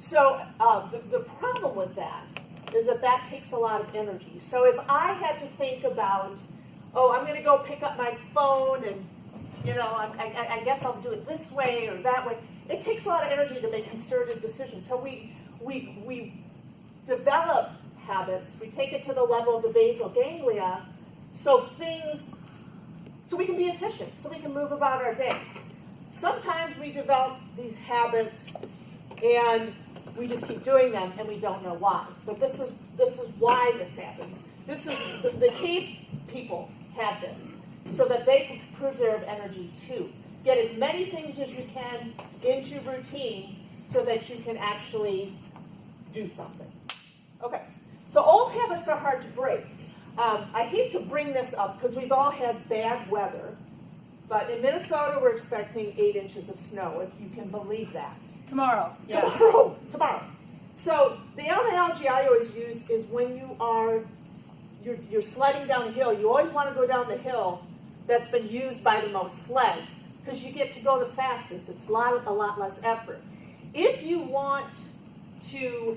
So the problem with that is that that takes a lot of energy. So if I had to think about, oh, I'm going to go pick up my phone and, you know, I guess I'll do it this way or that way, it takes a lot of energy to make concerted decisions. So we develop habits, we take it to the level of the basal ganglia, so we can be efficient, so we can move about our day. Sometimes we develop these habits and we just keep doing them and we don't know why. But this is why this happens. This is the cave people had this so that they could preserve energy too. Get as many things as you can into routine so that you can actually do something. Okay, so old habits are hard to break. I hate to bring this up because we've all had bad weather, but in Minnesota we're expecting 8 inches of snow, if you can believe that. Tomorrow. Tomorrow. So the analogy I always use is when you're sledding down a hill, you always want to go down the hill that's been used by the most sleds because you get to go the fastest. It's a lot less effort. If you want to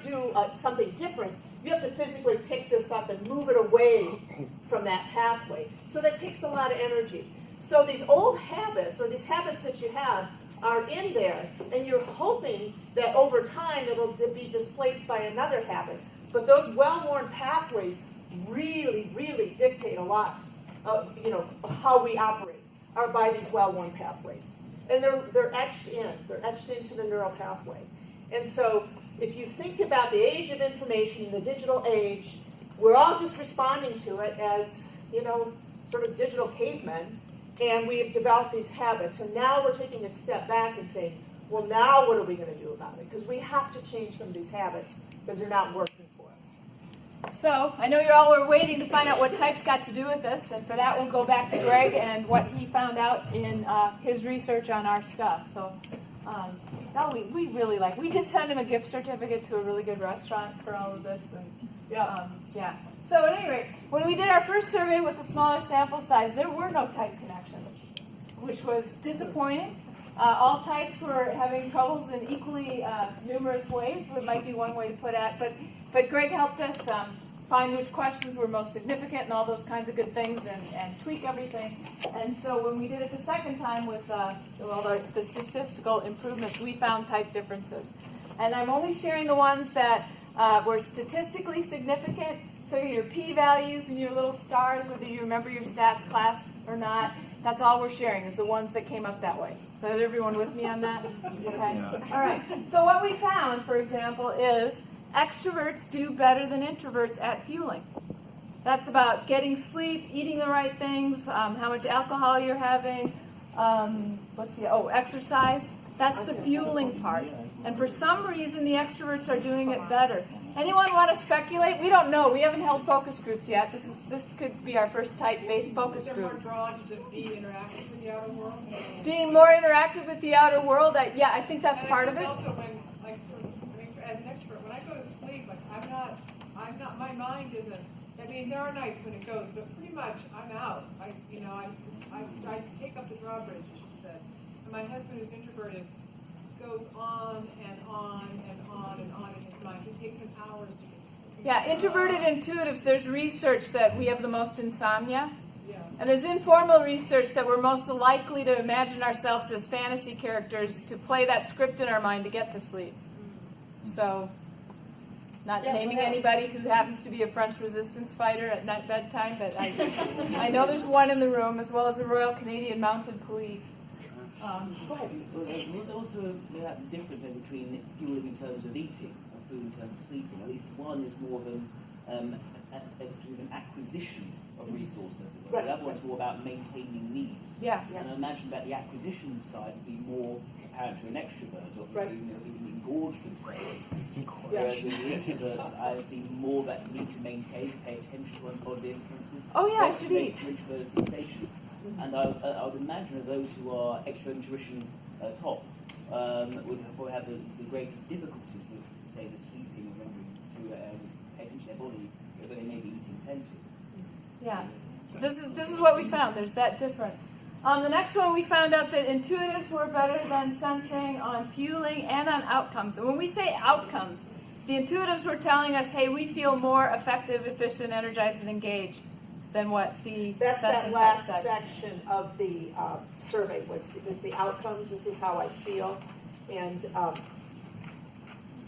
do something different, you have to physically pick this up and move it away from that pathway. So that takes a lot of energy. So these old habits, or these habits that you have, are in there, and you're hoping that over time it'll be displaced by another habit. But those well-worn pathways really, really dictate a lot of, how we operate, are by these well-worn pathways. And they're etched in. They're etched into the neural pathway. And so if you think about the age of information, the digital age, we're all just responding to it as, sort of digital cavemen, and we have developed these habits. And now we're taking a step back and saying, well, now what are we going to do about it? Because we have to change some of these habits because they're not working for us. So, I know you all were waiting to find out what types got to do with this, and for that we'll go back to Greg and what he found out in his research on our stuff. So, we really we did send him a gift certificate to a really good restaurant for all of this. And, yeah. So at any rate, when we did our first survey with a smaller sample size, there were no type connections, which was disappointing. All types were having troubles in equally numerous ways, what might be one way to put it. But Greg helped us find which questions were most significant and all those kinds of good things and tweak everything. And so when we did it the second time with the statistical improvements, we found type differences. And I'm only sharing the ones that were statistically significant. So your p-values and your little stars, whether you remember your stats class or not, that's all we're sharing is the ones that came up that way. So is everyone with me on that? Okay. All right. So what we found, for example, is extroverts do better than introverts at fueling. That's about getting sleep, eating the right things, how much alcohol you're having, exercise. That's the fueling part. And for some reason, the extroverts are doing it better. Anyone want to speculate? We don't know. We haven't held focus groups yet. This could be our first type-based focus group. Is there more drawn to be interactive with the outer world? Being more interactive with the outer world, I think that's part of it. Also, as an extrovert, when I go to sleep, I'm not. My mind isn't. I mean, there are nights when it goes, but pretty much I'm out. I take up the drawbridge, as she said. And my husband, who's introverted, goes on and on and on and on in his mind. It takes him hours to get sleep. Yeah, introverted intuitives, there's research that we have the most insomnia. Yeah. And there's informal research that we're most likely to imagine ourselves as fantasy characters to play that script in our mind to get to sleep. So, not naming anybody who happens to be a French resistance fighter at night bedtime, but I know there's one in the room, as well as the Royal Canadian Mounted Police. Go ahead. There's also perhaps a difference between fueling in terms of eating and fueling in terms of sleeping. At least one is more of an acquisition of resources. Right. The other one's more about maintaining needs. Yeah. And I imagine that the acquisition side would be more apparent to an extrovert, or even engorged themselves. Whereas with the introverts, I see more that need to maintain, pay attention to one's bodily influences. Oh yeah, I should create eat. introverted sensation. And I would imagine that those who are extra intuition top would probably have the greatest difficulties with, say, the sleeping and remembering to pay attention to their body, but they may be eating plenty. Yeah. This is what we found. There's that difference. The next one, we found out that intuitives were better than sensing on fueling and on outcomes. And when we say outcomes, the intuitives were telling us, hey, we feel more effective, efficient, energized, and engaged than what the That's that sensing last type said. section of the survey was the outcomes. This is how I feel, and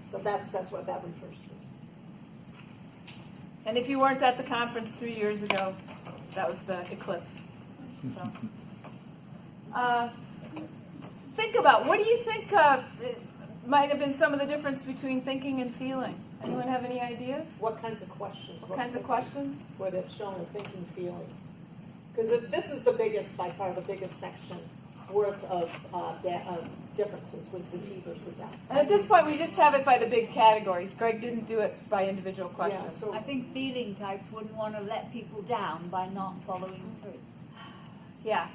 so that's what that refers to. And if you weren't at the conference 3 years ago, that was the eclipse. So, think about, what do you think might have been some of the difference between thinking and feeling? Anyone have any ideas? What kinds of questions? What kinds of questions? Would have shown a thinking, feeling? Because this is the biggest, by far, the biggest section worth of differences with the T versus F. And at this point, we just have it by the big categories. Greg didn't do it by individual questions. Yeah, so I think feeling types wouldn't want to let people down by not following through. Yeah.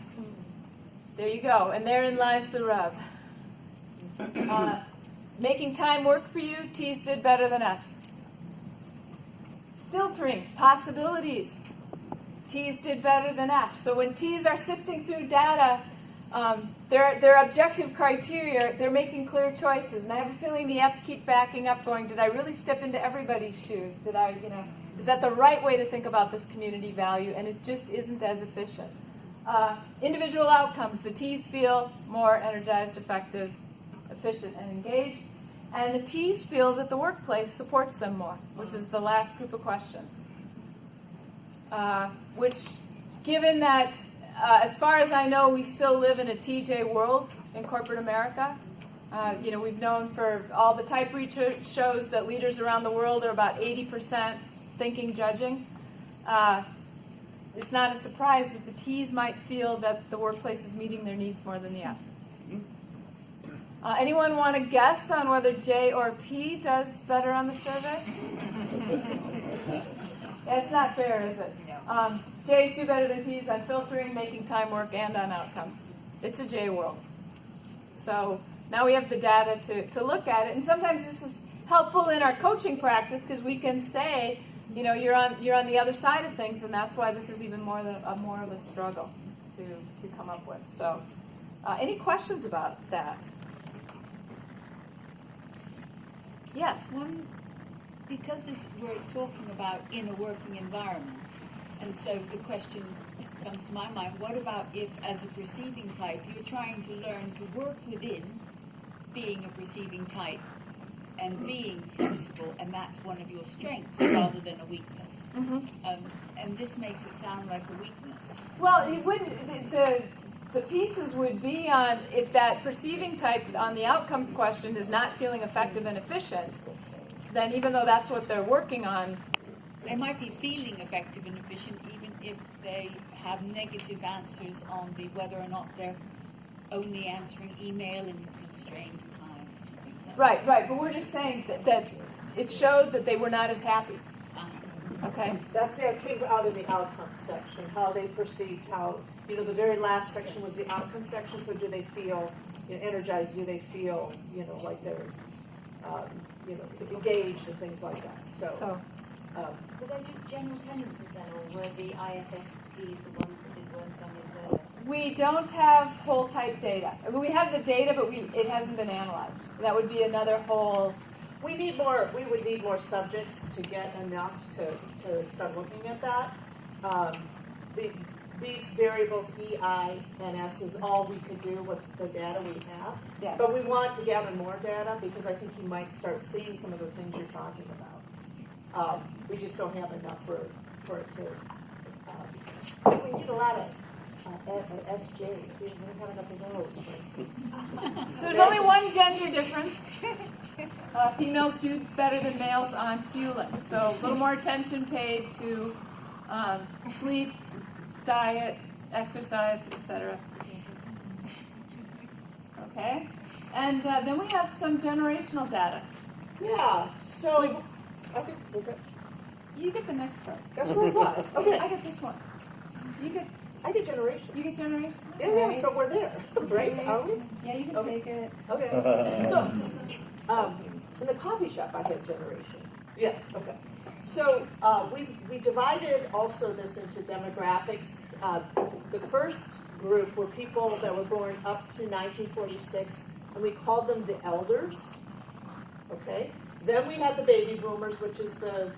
There you go. And therein lies the rub. Making time work for you, T's did better than F's. Filtering, possibilities, T's did better than F's. So when T's are sifting through data, their objective criteria, they're making clear choices. And I have a feeling the F's keep backing up going, did I really step into everybody's shoes? Did I, is that the right way to think about this community value? And it just isn't as efficient. Individual outcomes, the T's feel more energized, effective, efficient, and engaged. And the T's feel that the workplace supports them more, which is the last group of questions. Which, given that, as far as I know, we still live in a TJ world in corporate America. We've known for all the type research shows that leaders around the world are about 80% thinking, judging. It's not a surprise that the T's might feel that the workplace is meeting their needs more than the F's. Anyone want to guess on whether J or P does better on the survey? That's not fair, is it? J's do better than P's on filtering, making time work, and on outcomes. It's a J world. So now we have the data to look at it, and sometimes this is helpful in our coaching practice because we can say, you're on the other side of things, and that's why this is even more of a struggle to come up with. So, any questions about that? Yes. Because we're talking about in a working environment, and so the question comes to my mind, what about if, as a perceiving type, you're trying to learn to work within being a perceiving type and being flexible, and that's one of your strengths rather than a weakness. Mm-hmm. And this makes it sound like a weakness. Well, it wouldn't. The pieces would be on if that perceiving type on the outcomes question is not feeling effective and efficient, then even though that's what they're working on, They might be feeling effective and efficient even if they have negative answers on the whether or not they're only answering email in constrained times and things like that. right. But we're just saying that it showed that they were not as happy. Okay. That's it came out in the outcome section, how they perceived how, the very last section was the outcome section, so do they feel energized, do they feel, like they're, engaged and things like that. So Were they just general tendencies then, or were the ISFPs the ones that did worse on the survey? we don't have whole type data. I mean, we have the data, but it hasn't been analyzed. That would be another whole. we would need more subjects to get enough to start looking at that. These variables, E, I, and S, is all we could do with the data we have. Yeah. But we want to gather more data because I think you might start seeing some of the things you're talking about. We just don't have enough for it to. We need a lot of SJs. We don't have enough of those, for instance. So there's only one gender difference. Females do better than males on fueling. So a little more attention paid to sleep, diet, exercise, etc. Okay? And then we have some generational data. Yeah, so I think, was it? You get the next part. That's what I thought. Okay. I get this one. I get generation. You get generation? Yeah, so we're there, right? Are we? Yeah, you can Okay. take it. Okay. So, in the coffee shop, I had generation. Yes, okay. So, we divided also this into demographics. The first group were people that were born up to 1946, and we called them the elders. Okay. Then we had the baby boomers, which is the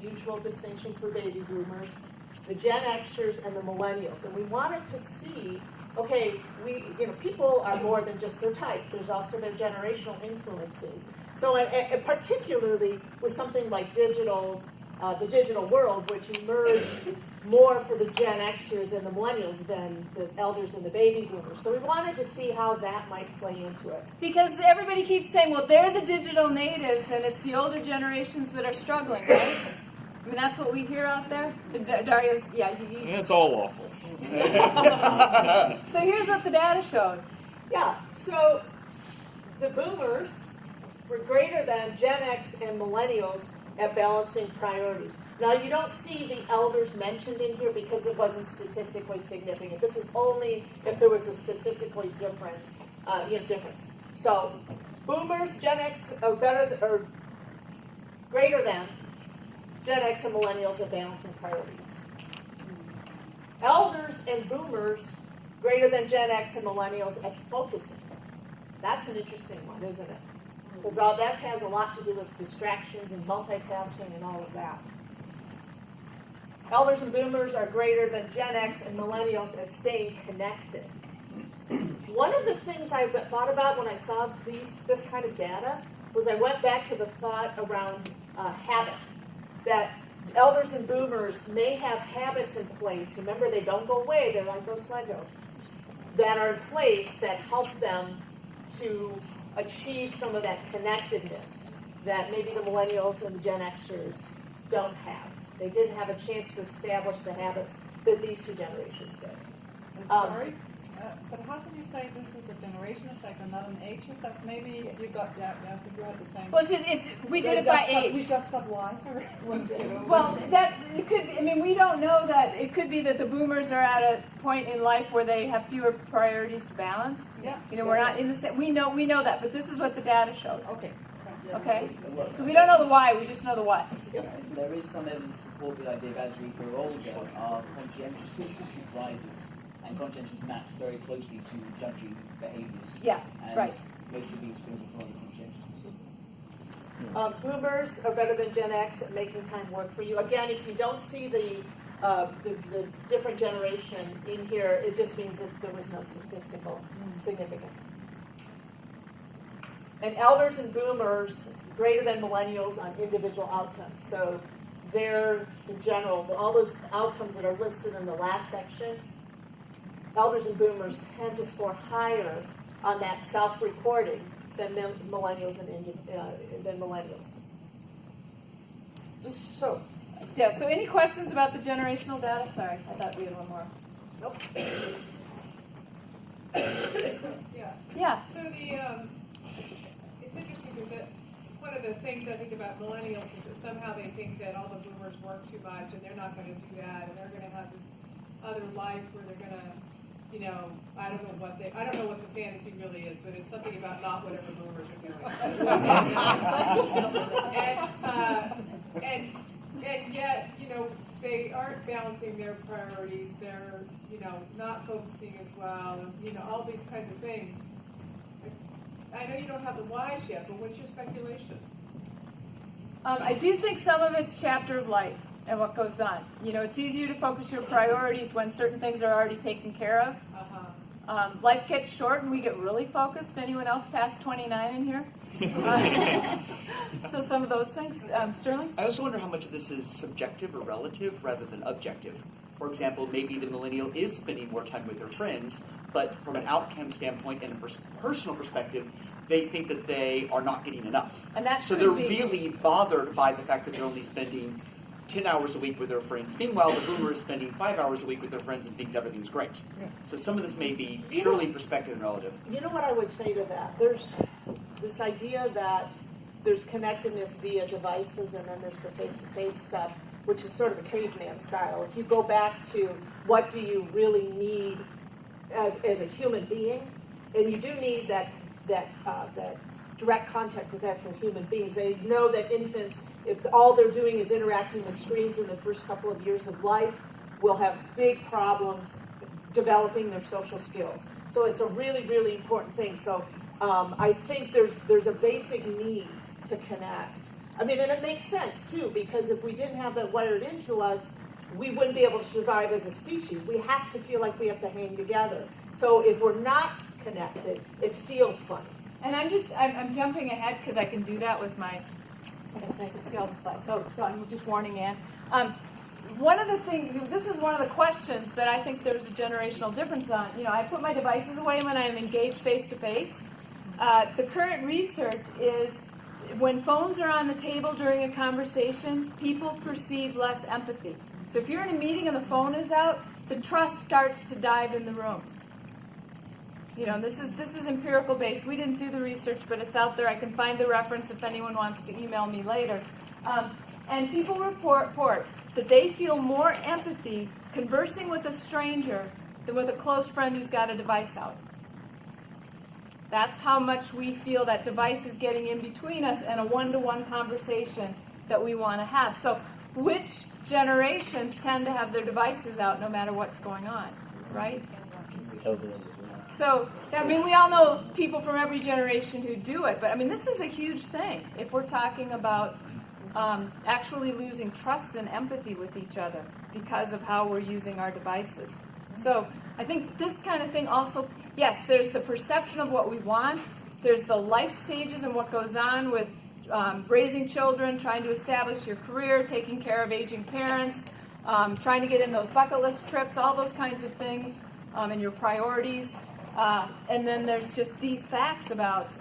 usual distinction for baby boomers, the Gen Xers, and the millennials. And we wanted to see, okay, people are more than just their type. There's also their generational influences. So particularly with something like the digital world, which emerged more for the Gen Xers and the millennials than the elders and the baby boomers. So we wanted to see how that might play into it. Because everybody keeps saying, well, they're the digital natives, and it's the older generations that are struggling, right? I mean, that's what we hear out there. Daria's, yeah. It's all awful. So here's what the data showed. Yeah, so the boomers were greater than Gen X and millennials at balancing priorities. Now, you don't see the elders mentioned in here because it wasn't statistically significant. This is only if there was a statistically difference. So, boomers, Gen X are greater than Gen X and millennials at balancing priorities. Elders and boomers greater than Gen X and millennials at focusing. That's an interesting one, isn't it? Because that has a lot to do with distractions and multitasking and all of that. Elders and boomers are greater than Gen X and millennials at staying connected. One of the things I thought about when I saw this kind of data was I went back to the thought around habit. That elders and boomers may have habits in place. Remember, they don't go away. They're like those Legos that are in place that help them to achieve some of that connectedness that maybe the millennials and the Gen Xers don't have. They didn't have a chance to establish the habits that these two generations did. I'm sorry, but how can you say this is a generation effect and not an age effect? Maybe you got you had the same. Well, we did it by age. We just got wiser. Well, it could. I mean, we don't know that. It could be that the boomers are at a point in life where they have fewer priorities to balance. Yeah. We're not in the same. We know that, but this is what the data shows. Okay. Okay. So we don't know the why. We just know the what. There is some evidence to support the idea that as we grow older, our conscientiousness rises, and conscientiousness maps very closely to judging behaviours. Yeah. And right. most of these things are from conscientiousness. Boomers are better than Gen X at making time work for you. Again, if you don't see the different generation in here, it just means that there was no statistical significance. And elders and boomers greater than millennials on individual outcomes. So they're, in general, all those outcomes that are listed in the last section, elders and boomers tend to score higher on that self-reporting than millennials than millennials. So. Yeah, so any questions about the generational data? Sorry, I thought we had one more. Nope. Yeah. Yeah. So it's interesting because one of the things I think about millennials is that somehow they think that all the boomers work too much and they're not going to do that and they're going to have this other life where they're going to, I don't know what the fantasy really is, but it's something about not whatever boomers are doing. and yet, they aren't balancing their priorities. They're, not focusing as well, and, all these kinds of things. I know you don't have the whys yet, but what's your speculation? I do think some of it's chapter of life and what goes on. It's easier to focus your priorities when certain things are already taken care of. Life gets short and we get really focused. Anyone else past 29 in here? So some of those things. Sterling? I also wonder how much of this is subjective or relative rather than objective. For example, maybe the millennial is spending more time with their friends, but from an outcome standpoint and a personal perspective, they think that they are not getting enough. And that so they're really bothered by the fact that they're only spending 10 hours a week with their friends. Meanwhile, the boomer is spending 5 hours a week with their friends and thinks everything's great. Yeah. So some of this may be purely perspective and relative. You know what I would say to that? There's this idea that there's connectedness via devices and then there's the face-to-face stuff, which is sort of a caveman style. If you go back to what do you really need as a human being, and you do need that direct contact with actual human beings. They know that infants, if all they're doing is interacting with screens in the first couple of years of life, will have big problems developing their social skills. So it's a really, really important thing. So I think there's a basic need to connect. I mean, and it makes sense too, because if we didn't have that wired into us, we wouldn't be able to survive as a species. We have to feel like we have to hang together. So if we're not connected, it feels funny. And I'm jumping ahead because I can do that with my, I can see all the slides. So I'm just warning Ann. One of the things, this is one of the questions that I think there's a generational difference on. You know, I put my devices away when I'm engaged face-to-face. The current research is when phones are on the table during a conversation, people perceive less empathy. So if you're in a meeting and the phone is out, the trust starts to dive in the room. You know, this is empirical based. We didn't do the research, but it's out there. I can find the reference if anyone wants to email me later. And people report that they feel more empathy conversing with a stranger than with a close friend who's got a device out. That's how much we feel that device is getting in between us and a one-to-one conversation that we want to have. So which generations tend to have their devices out no matter what's going on, right? So, I mean, we all know people from every generation who do it, but I mean, this is a huge thing if we're talking about actually losing trust and empathy with each other because of how we're using our devices. So I think this kind of thing also, yes, there's the perception of what we want, there's the life stages and what goes on with raising children, trying to establish your career, taking care of aging parents, trying to get in those bucket list trips, all those kinds of things, and your priorities. And then there's just these facts about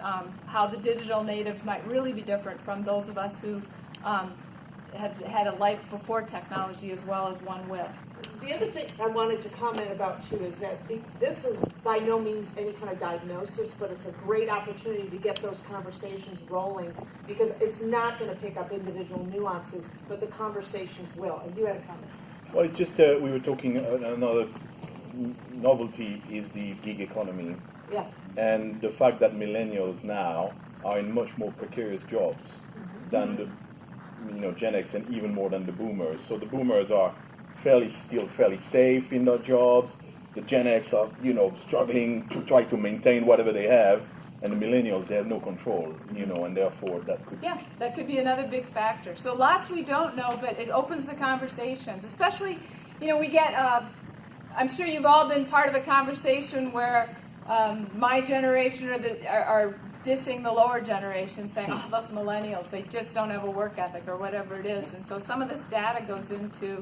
how the digital natives might really be different from those of us who have had a life before technology as well as one with. The other thing I wanted to comment about, too, is that this is by no means any kind of diagnosis, but it's a great opportunity to get those conversations rolling, because it's not going to pick up individual nuances, but the conversations will. And you had a comment. Well, it's just, we were talking, another novelty is the gig economy. Yeah. And the fact that millennials now are in much more precarious jobs than the Gen X, and even more than the boomers. So the boomers are still fairly safe in their jobs. The Gen X are, struggling to try to maintain whatever they have, and the millennials, they have no control, and therefore that could be another big factor. So lots we don't know, but it opens the conversations. Especially, we get, I'm sure you've all been part of a conversation where my generation are dissing the lower generation, saying, oh, those millennials, they just don't have a work ethic or whatever it is. And so some of this data goes into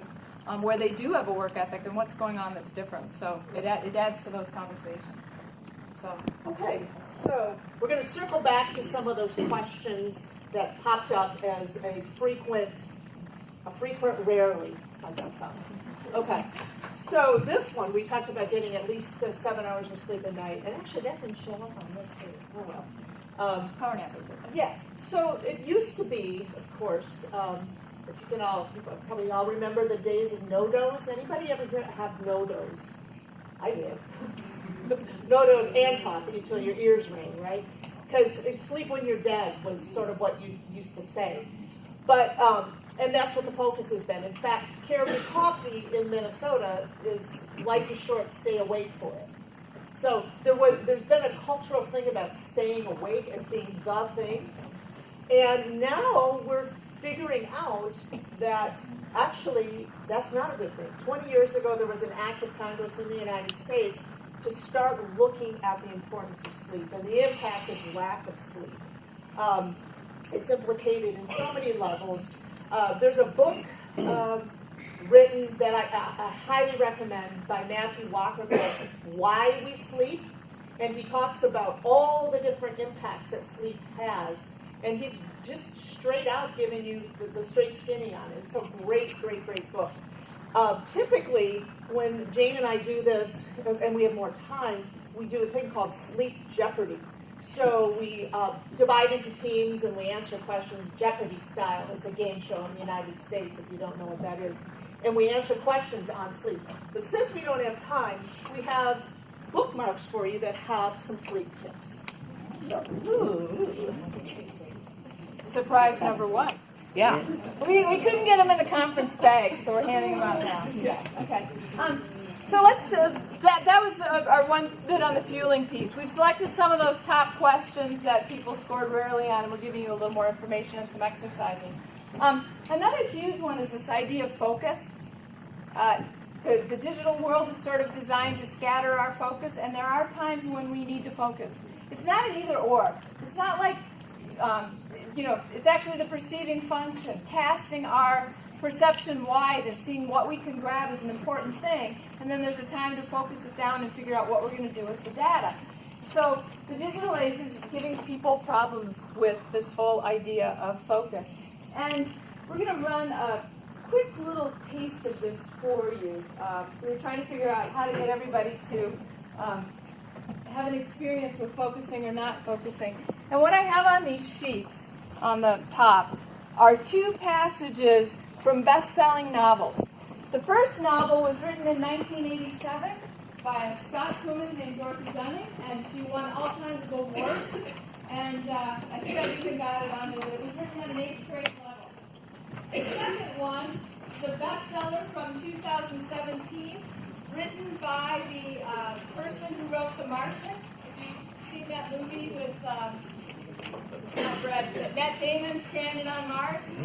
where they do have a work ethic and what's going on that's different. So it adds to those conversations. So Okay, so we're going to circle back to some of those questions that popped up as a frequent rarely. How's that sound? Okay, so this one, we talked about getting at least 7 hours of sleep a night, and actually that didn't show up on this here. Oh well. power nap. Yeah, so it used to be, of course, if you can probably all remember the days of no-dos. Anybody ever have no-dos? I did. No-dos and coffee until your ears rang, right? Because sleep when you're dead was sort of what you used to say. But, and that's what the focus has been. In fact, Caribou Coffee in Minnesota is life is short, stay awake for it. So there's been a cultural thing about staying awake as being the thing. And now we're figuring out that actually that's not a good thing. 20 years ago, there was an act of Congress in the United States to start looking at the importance of sleep and the impact of lack of sleep. It's implicated in so many levels. There's a book written that I highly recommend by Matthew Walker called Why We Sleep. And he talks about all the different impacts that sleep has. And he's just straight out giving you the straight skinny on it. It's a great, great, great book. Typically, when Jane and I do this, and we have more time, we do a thing called Sleep Jeopardy. So we divide into teams and we answer questions Jeopardy style. It's a game show in the United States, if you don't know what that is. And we answer questions on sleep. But since we don't have time, we have bookmarks for you that have some sleep tips. So, Surprise number one. Yeah. We couldn't get them in the conference bag, so we're handing them out now. yeah. Okay. So let's, that was our one bit on the fueling piece. We've selected some of those top questions that people scored rarely on, and we're giving you a little more information and some exercises. Another huge one is this idea of focus. The digital world is sort of designed to scatter our focus, and there are times when we need to focus. It's not an either or. It's not like, it's actually the perceiving function, casting our perception wide and seeing what we can grab as an important thing, and then there's a time to focus it down and figure out what we're going to do with the data. So the digital age is giving people problems with this whole idea of focus. And we're going to run a quick little taste of this for you. We were trying to figure out how to get everybody to have an experience with focusing or not focusing. And what I have on these sheets on the top are two passages from best-selling novels. The first novel was written in 1987 by a Scots woman named Dorothy Dunning, and she won all kinds of awards. And I think I even got it on there, but it was written at an 8th grade level. The second one is a bestseller from 2017, written by the person who wrote The Martian. If you've seen that movie with Matt Damon stranded on Mars.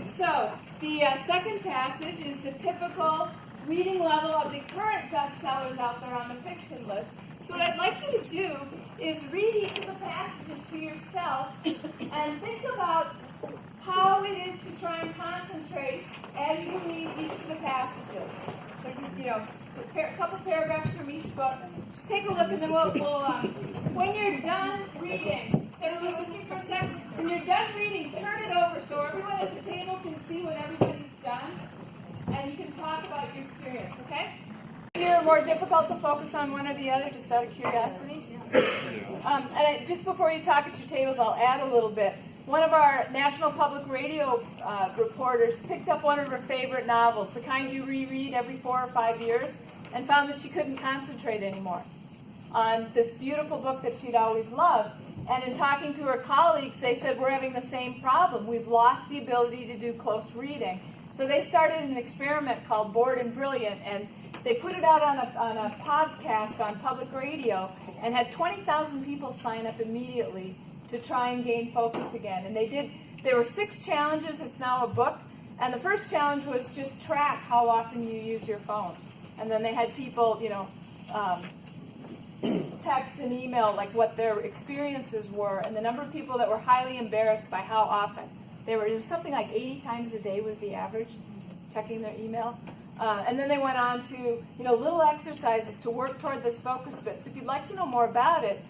So the second passage is the typical reading level of the current bestsellers out there on the fiction list. So what I'd like you to do is read each of the passages to yourself and think about how it is to try and concentrate as you read each of the passages. There's a couple paragraphs from each book. Just take a look, and then we'll when you're done reading, so everyone's looking for a second. When you're done reading, turn it over so everyone at the table can see what everybody's done, and you can talk about your experience, okay? Easier or more difficult to focus on one or the other, just out of curiosity? Just before you talk at your tables, I'll add a little bit. One of our National Public Radio reporters picked up one of her favorite novels, the kind you reread every 4 or 5 years, and found that she couldn't concentrate anymore on this beautiful book that she'd always loved. And in talking to her colleagues, they said, we're having the same problem. We've lost the ability to do close reading. So they started an experiment called Bored and Brilliant, and they put it out on a podcast on public radio and had 20,000 people sign up immediately to try and gain focus again. And there were 6 challenges. It's now a book. And the first challenge was just track how often you use your phone. And then they had people, text and email like what their experiences were, and the number of people that were highly embarrassed by how often. It was something like 80 times a day was the average, checking their email. And then they went on to, little exercises to work toward this focus bit. So if you'd like to know more about it,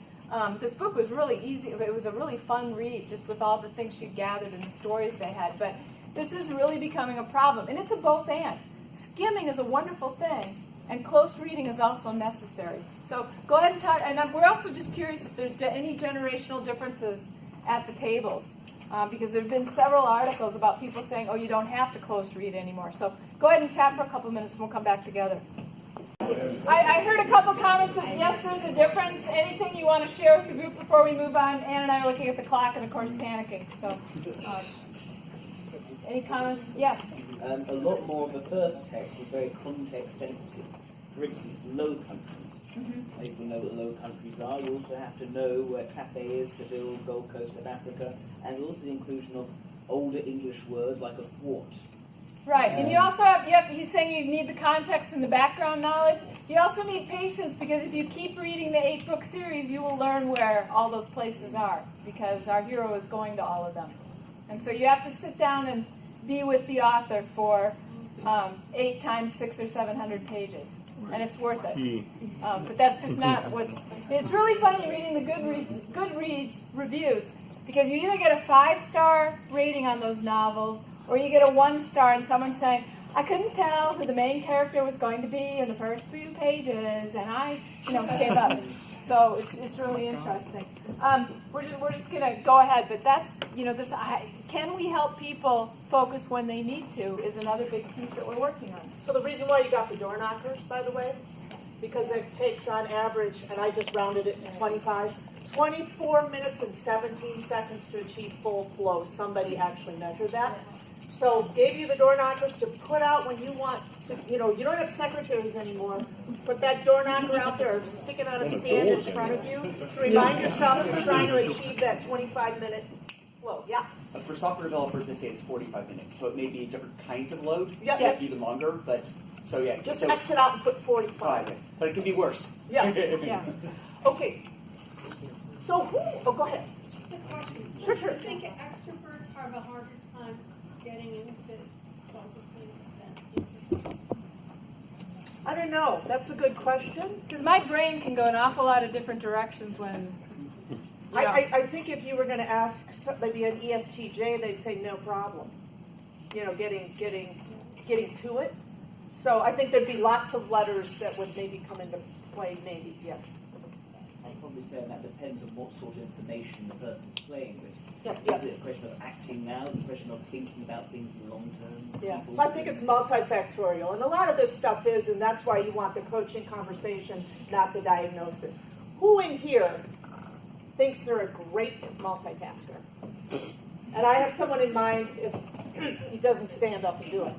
this book was really easy. It was a really fun read, just with all the things she gathered and the stories they had. But this is really becoming a problem, and it's a both and. Skimming is a wonderful thing, and close reading is also necessary. So go ahead and talk. And we're also just curious if there's any generational differences at the tables, because there have been several articles about people saying, oh, you don't have to close read anymore. So go ahead and chat for a couple minutes, and we'll come back together. I heard a couple comments that, yes, there's a difference. Anything you want to share with the group before we move on? Ann and I are looking at the clock and, of course, panicking. So any comments? Yes? A lot more of the first text was very context sensitive. For instance, low countries. Mm-hmm. People know what low countries are. You also have to know where Cathay is, Seville, Gold Coast of Africa, and also the inclusion of older English words like a thwart. Right, and you also have, he's saying you need the context and the background knowledge. You also need patience, because if you keep reading the 8-book series, you will learn where all those places are, because our hero is going to all of them. And so you have to sit down and be with the author for 8 times 600 or 700 pages. And it's worth it. But that's just not it's really funny reading the Goodreads reviews, because you either get a 5-star rating on those novels, or you get a 1-star and someone's saying, I couldn't tell who the main character was going to be in the first few pages, and I, gave up. So it's really interesting. We're just going to go ahead, but that's, can we help people focus when they need to is another big piece that we're working on. So the reason why you got the door knockers, by the way, because it takes on average, and I just rounded it to 24 minutes and 17 seconds to achieve full flow. Somebody actually measured that. So gave you the door knockers to put out when you want to, you don't have secretaries anymore. Put that door knocker out there, stick it on a stand in front of you to remind yourself you're trying to achieve that 25-minute flow. Yeah. For software developers, they say it's 45 minutes, so it may be different kinds of load, Yep. like even longer, but, so yeah. Just so, exit out and put 45. but it can be worse. Yes. Yeah. Okay. So who, go ahead. Just a question. Sure. Do you think extroverts have a harder time getting into focusing than introverts? I don't know. That's a good question. Because my brain can go an awful lot of different directions when. I think if you were going to ask maybe an ESTJ, they'd say no problem. Getting to it. So I think there'd be lots of letters that would maybe come into play. Maybe yes. I'd probably say that depends on what sort of information the person's playing with. Yeah. Is it a question of acting now? Is it a question of thinking about things in the long term? Yeah. So I think it's multifactorial, and a lot of this stuff is, and that's why you want the coaching conversation, not the diagnosis. Who in here thinks they're a great multitasker? And I have someone in mind if he doesn't stand up and do it.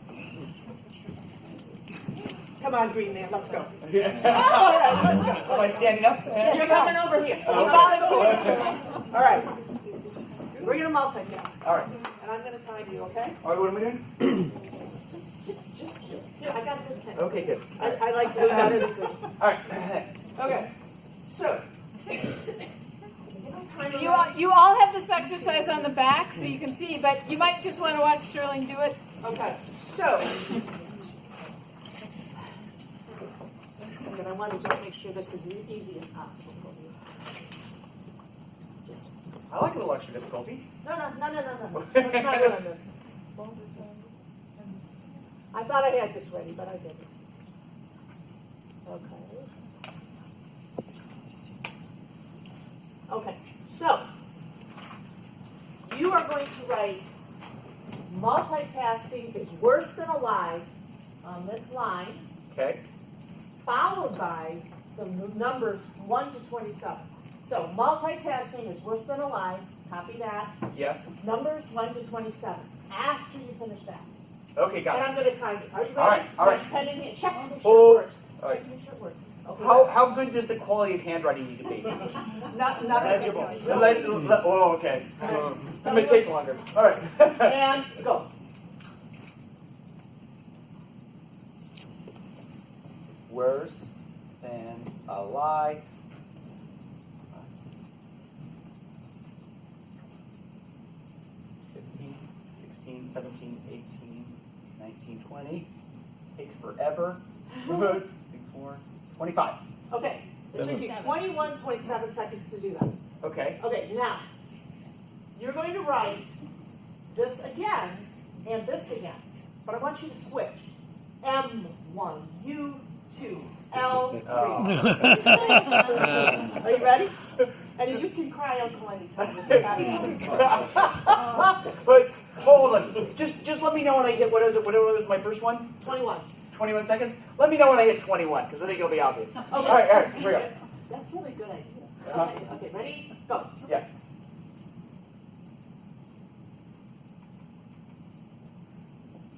Come on, Green Man, let's go. All right, let's go. Am I standing up? Yes, you're coming over here. You volunteer. All right. We're going to multitask. All right. And I'm going to time you, okay? All right, what am I doing? Just. Here, I got a good pen. Okay, good. I like blue better than green. All right. Okay. So. You all have this exercise on the back so you can see, but you might just want to watch Sterling do it. Okay. So. I want to just make sure this is as easy as possible for you. Just. I like a little extra difficulty. No. Let's try it on this. I thought I had this ready, but I didn't. Okay, so you are going to write multitasking is worse than a lie on this line, Okay. followed by the numbers 1 to 27. So multitasking is worse than a lie, copy that. Yes. Numbers 1 to 27. After you finish that. Okay, And got I'm it. going to time it. Are you ready? All right, all right. Got your pen in hand. Check to make Oh, sure it works. all Check right. to make sure it works. Okay. How good does the quality of handwriting need to be? Not Legible. Oh, okay. It may take longer. All right. And go. Worse than a lie. 15, 16, 17, 18, 19, 20. Takes forever. Before 25. Okay. It took you 21.7 seconds to do that. Okay. Okay, now, you're going to write this again and this again. But I want you to switch. M1, U2, L3. Are you ready? And you can cry uncle anytime. But hold on. Just let me know when I hit, what was my first one? 21. 21 seconds? Let me know when I hit 21, because I think it'll be obvious. Okay. All right, here we go. That's really a good idea. Okay, ready? Go. Yeah.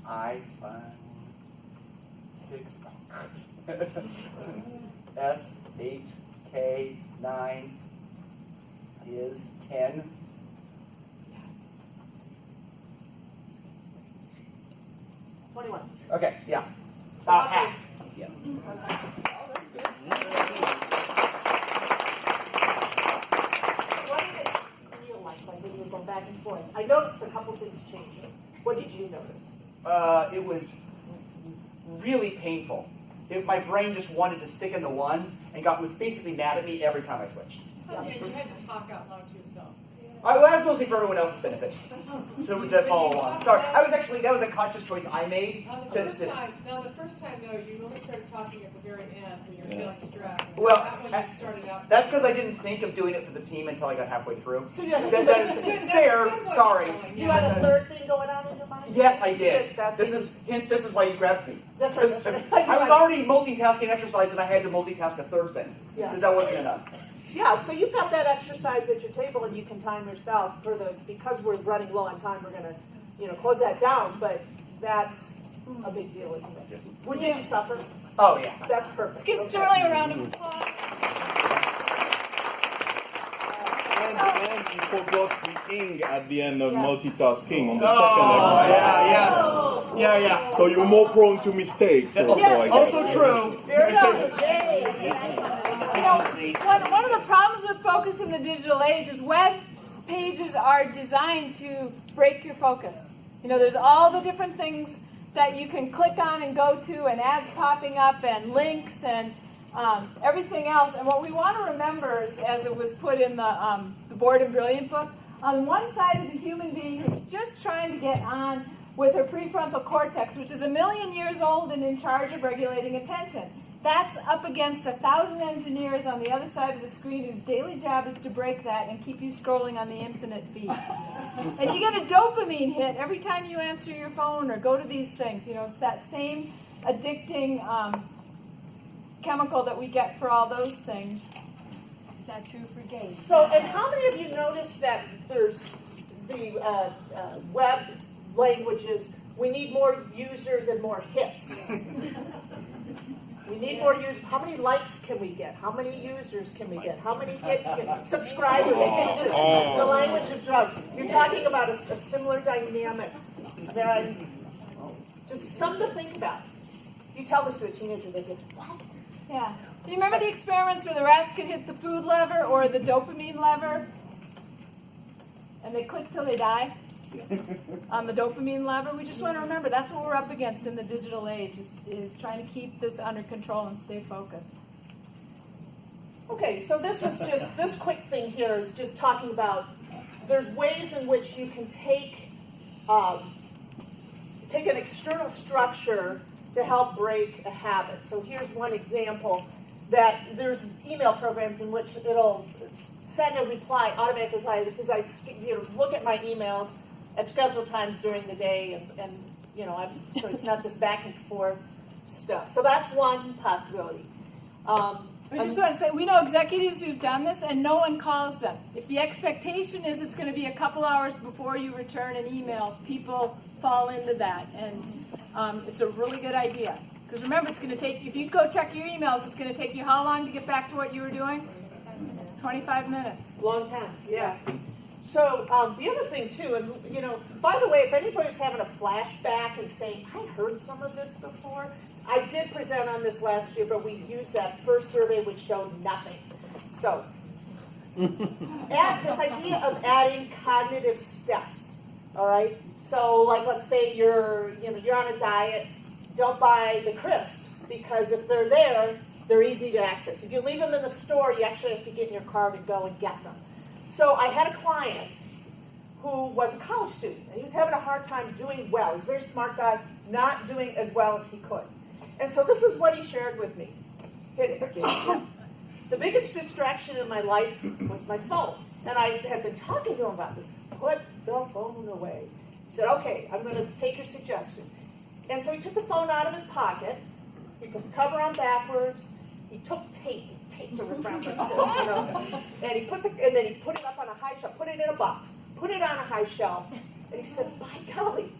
I find 6 S 8 K 9 is 10. Okay, yeah. About half. Yeah. What did it feel like when you were going back and forth? I noticed a couple things changing. What did you notice? It was really painful. My brain just wanted to stick in the one and was basically mad at me every time I switched. Yeah, you had to talk out loud to yourself. Well, that's mostly for everyone else's benefit. So to follow along. Sorry, that was a conscious choice I made. The first time though, you only started talking at the very end when you were feeling stressed. Well, that one you started out. That's because I didn't think of doing it for the team until I got halfway through. So you had a, That is fair. Sorry. you had a third thing going on in your mind? Yes, I did. That's This is why you grabbed me. That's right. That's right. I was already multitasking exercise, and I had to multitask a third thing Yeah. because that wasn't enough. Yeah, so you've got that exercise at your table, and you can time yourself because we're running low on time. We're going to close that down, but that's a big deal, isn't it? Well, did you suffer? Oh, yeah. That's perfect. Let's give Okay. Sterling a round of applause. And you forgot the ing at the end of Yeah. multitasking on the Oh, second yeah, exercise. yes. Yeah. So you're more prone to mistakes. Also, Yes. I guess. Also true. Very So- good. Yay. One of the problems with focus in the digital age is web pages are designed to break your focus. There's all the different things that you can click on and go to, and ads popping up, and links, and everything else. And what we want to remember is, as it was put in the Bored and Brilliant book, on one side is a human being who's just trying to get on with her prefrontal cortex, which is 1 million years old and in charge of regulating attention. That's up against 1,000 engineers on the other side of the screen whose daily job is to break that and keep you scrolling on the infinite feed. And you get a dopamine hit every time you answer your phone or go to these things. It's that same addicting chemical that we get for all those things. Is that true for gays? So, and how many of you noticed that there's the web languages, we need more users and more hits? We need more users. How many likes can we get? How many users can we get? How many hits can subscribers? The language of drugs. You're talking about a similar dynamic. Just something to think about. You tell this to a teenager, they get, what? Yeah. Do you remember the experiments where the rats could hit the food lever or the dopamine lever? And they click till they die? On the dopamine lever? We just want to remember that's what we're up against in the digital age, is trying to keep this under control and stay focused. Okay, so this quick thing here is just talking about there's ways in which you can take an external structure to help break a habit. So here's one example that there's email programs in which it'll send a reply, automatic reply. This is look at my emails at scheduled times during the day, and so it's not this back and forth stuff. So that's one possibility. I just want to say, we know executives who've done this, and no one calls them. If the expectation is it's going to be a couple hours before you return an email, people fall into that, and it's a really good idea. Because remember, it's going to take, if you go check your emails, it's going to take you how long to get back to what you were doing? 25 minutes. Long time, yeah. So the other thing too, and by the way, if anybody's having a flashback and saying, I heard some of this before, I did present on this last year, but we used that first survey which showed nothing. So, add this idea of adding cognitive steps. All right. So, like, let's say you're on a diet. Don't buy the crisps because if they're there, they're easy to access. If you leave them in the store, you actually have to get in your car to go and get them. So I had a client who was a college student, and he was having a hard time doing well. He's a very smart guy, not doing as well as he could. And so this is what he shared with me. Hit it. The biggest distraction in my life was my phone. And I had been talking to him about this. Put the phone away. He said, okay, I'm going to take your suggestion. And so he took the phone out of his pocket. He put the cover on backwards. He took tape to rip around like this, and then he put it up on a high shelf, put it in a box, put it on a high shelf, and he said, by golly,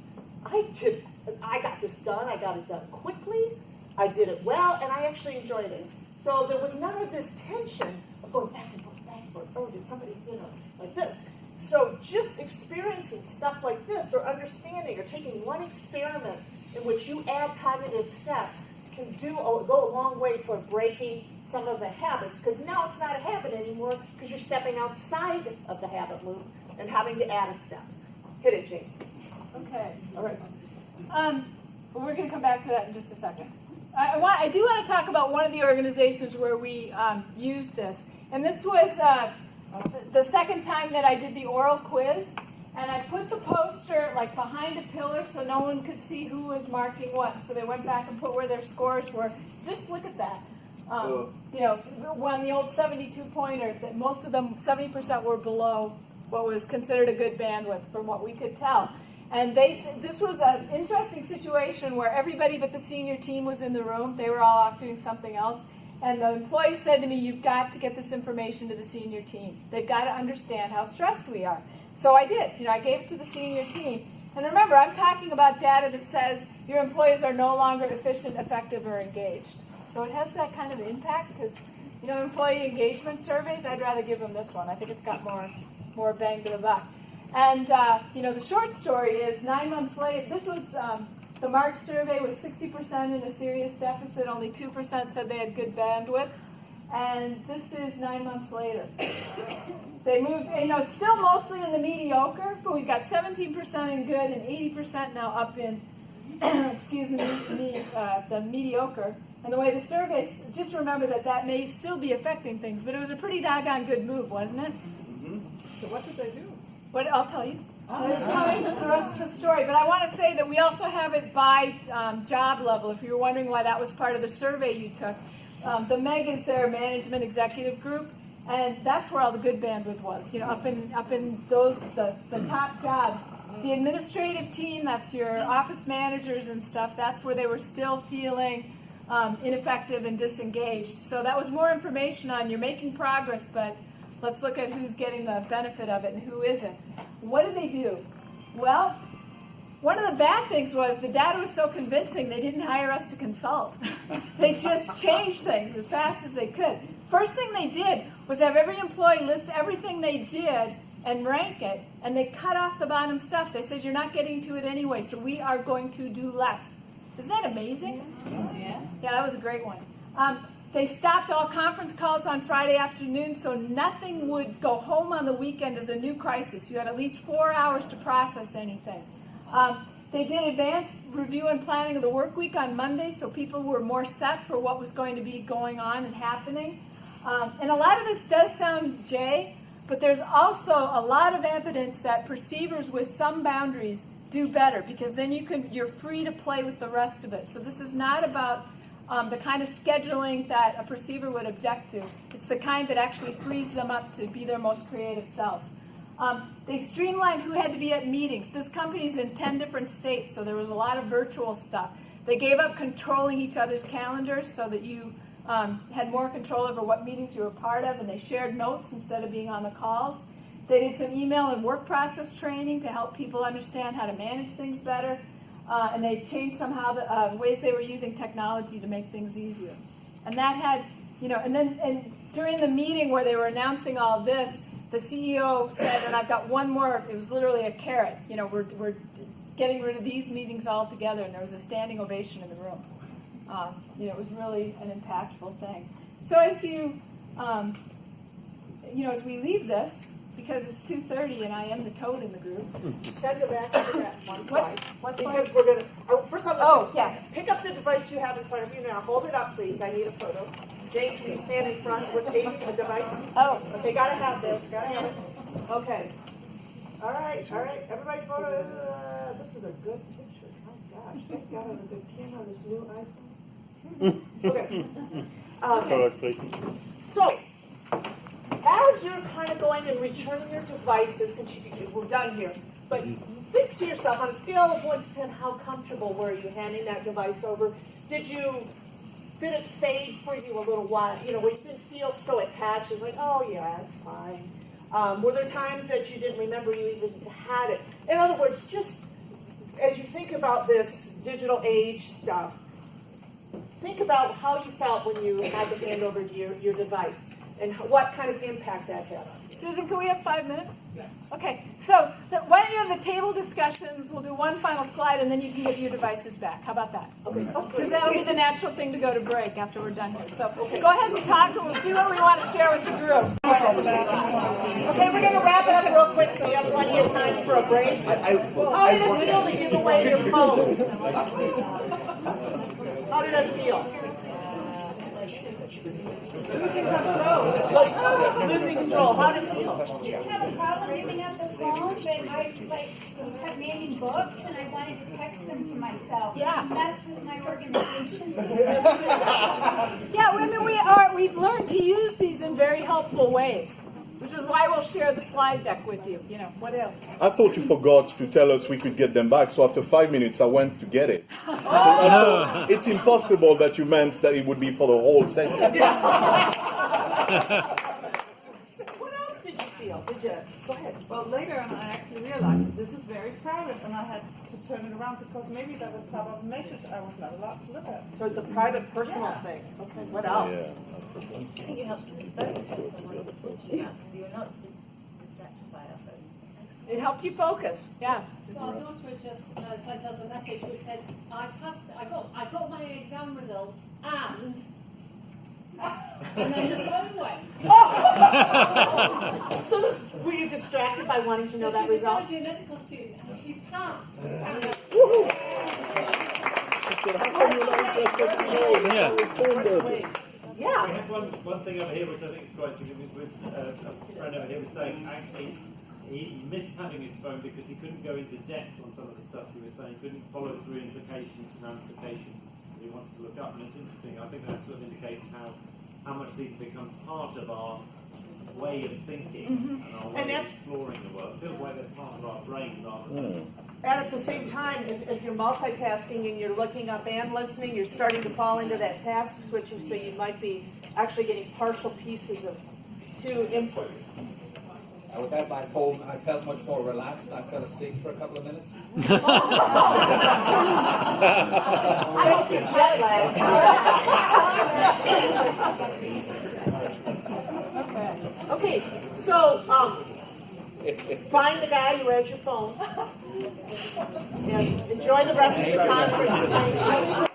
I got this done. I got it done quickly. I did it well, and I actually enjoyed it. So there was none of this tension of going back and forth, back and forth. Oh, did somebody, like this. So just experiencing stuff like this, or understanding, or taking one experiment in which you add cognitive steps can go a long way toward breaking some of the habits, because now it's not a habit anymore because you're stepping outside of the habit loop and having to add a step. Hit it, Jane. Okay. All right. But we're going to come back to that in just a second. I do want to talk about one of the organizations where we used this. And this was the second time that I did the oral quiz. And I put the poster like behind a pillar so no one could see who was marking what. So they went back and put where their scores were. Just look at that. Won the old 72-pointer. That most of them, 70% were below what was considered a good bandwidth from what we could tell. And they said this was an interesting situation where everybody but the senior team was in the room. They were all off doing something else. And the employees said to me, you've got to get this information to the senior team. They've got to understand how stressed we are. So I did. I gave it to the senior team. And remember, I'm talking about data that says your employees are no longer efficient, effective, or engaged. So it has that kind of impact because, employee engagement surveys, I'd rather give them this one. I think it's got more bang to the buck. And, the short story is 9 months later, this was the March survey was 60% in a serious deficit, only 2% said they had good bandwidth. And this is 9 months later. They moved, it's still mostly in the mediocre, but we've got 17% in good and 80% now up in, the mediocre. And the way the surveys, just remember that may still be affecting things, but it was a pretty doggone good move, wasn't it? So what did they do? I'll tell you. It's the rest of the story. But I want to say that we also have it by job level. If you're wondering why that was part of the survey you took, the MEG is their management executive group, and that's where all the good bandwidth was. Up in those the top jobs. The administrative team, that's your office managers and stuff. That's where they were still feeling ineffective and disengaged. So that was more information on you're making progress, but let's look at who's getting the benefit of it and who isn't. What did they do? Well, one of the bad things was the data was so convincing they didn't hire us to consult. They just changed things as fast as they could. First thing they did was have every employee list everything they did and rank it, and they cut off the bottom stuff. They said, you're not getting to it anyway, so we are going to do less. Isn't that amazing? Yeah. Yeah, that was a great one. They stopped all conference calls on Friday afternoon, so nothing would go home on the weekend as a new crisis. You had at least 4 hours to process anything. They did advanced review and planning of the work week on Monday, so people were more set for what was going to be going on and happening. And a lot of this does sound Jay, but there's also a lot of evidence that perceivers with some boundaries do better, because then you're free to play with the rest of it. So this is not about the kind of scheduling that a perceiver would object to. It's the kind that actually frees them up to be their most creative selves. They streamlined who had to be at meetings. This company's in 10 different states, so there was a lot of virtual stuff. They gave up controlling each other's calendars so that you had more control over what meetings you were part of, and they shared notes instead of being on the calls. They did some email and work process training to help people understand how to manage things better. And they changed somehow the ways they were using technology to make things easier. And that had, and during the meeting where they were announcing all this, the CEO said, and I've got one more, it was literally a carrot, we're getting rid of these meetings altogether, and there was a standing ovation in the room. It was really an impactful thing. So as as we leave this, because it's 2:30 and I am the toad in the group. Send it back to that one slide. What Because slide? we're going to, first of all, yeah. pick up the device you have in front of you now. Hold it up, please. I need a photo. Jane, can you stand in front with a device? Oh. Okay, gotta have this. Gotta have it. Okay. All right. Everybody photo. This is a good picture. Oh, gosh. Thank God I have a good camera on this new iPhone. Okay. So, as you're kind of going and returning your devices, since we're done here, but think to yourself, on a scale of 1 to 10, how comfortable were you handing that device over? Did it fade for you a little while? Where you didn't feel so attached. It's like, oh yeah, it's fine. Were there times that you didn't remember you even had it? In other words, just as you think about this digital age stuff, think about how you felt when you had to hand over your device and what kind of impact that had on you. Susan, can we have 5 minutes? Yeah. Okay, so why don't you have the table discussions? We'll do one final slide, and then you can give your devices back. How about that? Okay. Because that'll be the natural thing to go to break after we're done here. So go ahead and talk, and we'll see what we want to share with the group. Okay, we're going to wrap it up real quick so you have plenty of time for a break. How did it feel to give away your phone? How did it feel? Losing control. Losing control. How did it feel? I have a problem giving up the phone, but I have many books and I wanted to text them to myself. So Yeah. I messed with my organization system. Yeah, I mean, we've learned to use these in very helpful ways, which is why we'll share the slide deck with you. What else? I thought you forgot to tell us we could get them back, so after 5 minutes I went to get it. So it's impossible that you meant that it would be for the whole session. What else did you feel? Go ahead. Well, later on I actually realized this is very private, and I had to turn it around because maybe that would pop up a message I was not allowed to look at. So it's a private, personal Yeah. thing. Okay, what else? Yeah. I think it helps you to focus on what you're talking about, because you're not distracted by our phone. It helped you focus. Yeah. So our daughter has just sent us a message which said, I got my exam results and then the phone went. So were you distracted by wanting to know So that she's result? a medical student and she's passed. Yeah. We have one thing over here which I think is quite significant. A friend over here was saying actually he missed having his phone because he couldn't go into depth on some of the stuff you were saying, couldn't follow through implications and ramifications that he wanted to look up. And it's interesting, I think that sort of indicates how much these become part of our way of thinking and our way of exploring the world. It feels like they're part of our brain rather than... And at the same time, if you're multitasking and you're looking up and listening, you're starting to fall into that task switching, so you might be actually getting partial pieces of two inputs. I was at my phone, I felt much more relaxed, I fell asleep for a couple of minutes. I don't get jet lag. Okay, so find the guy who has your phone and enjoy the rest of the conference.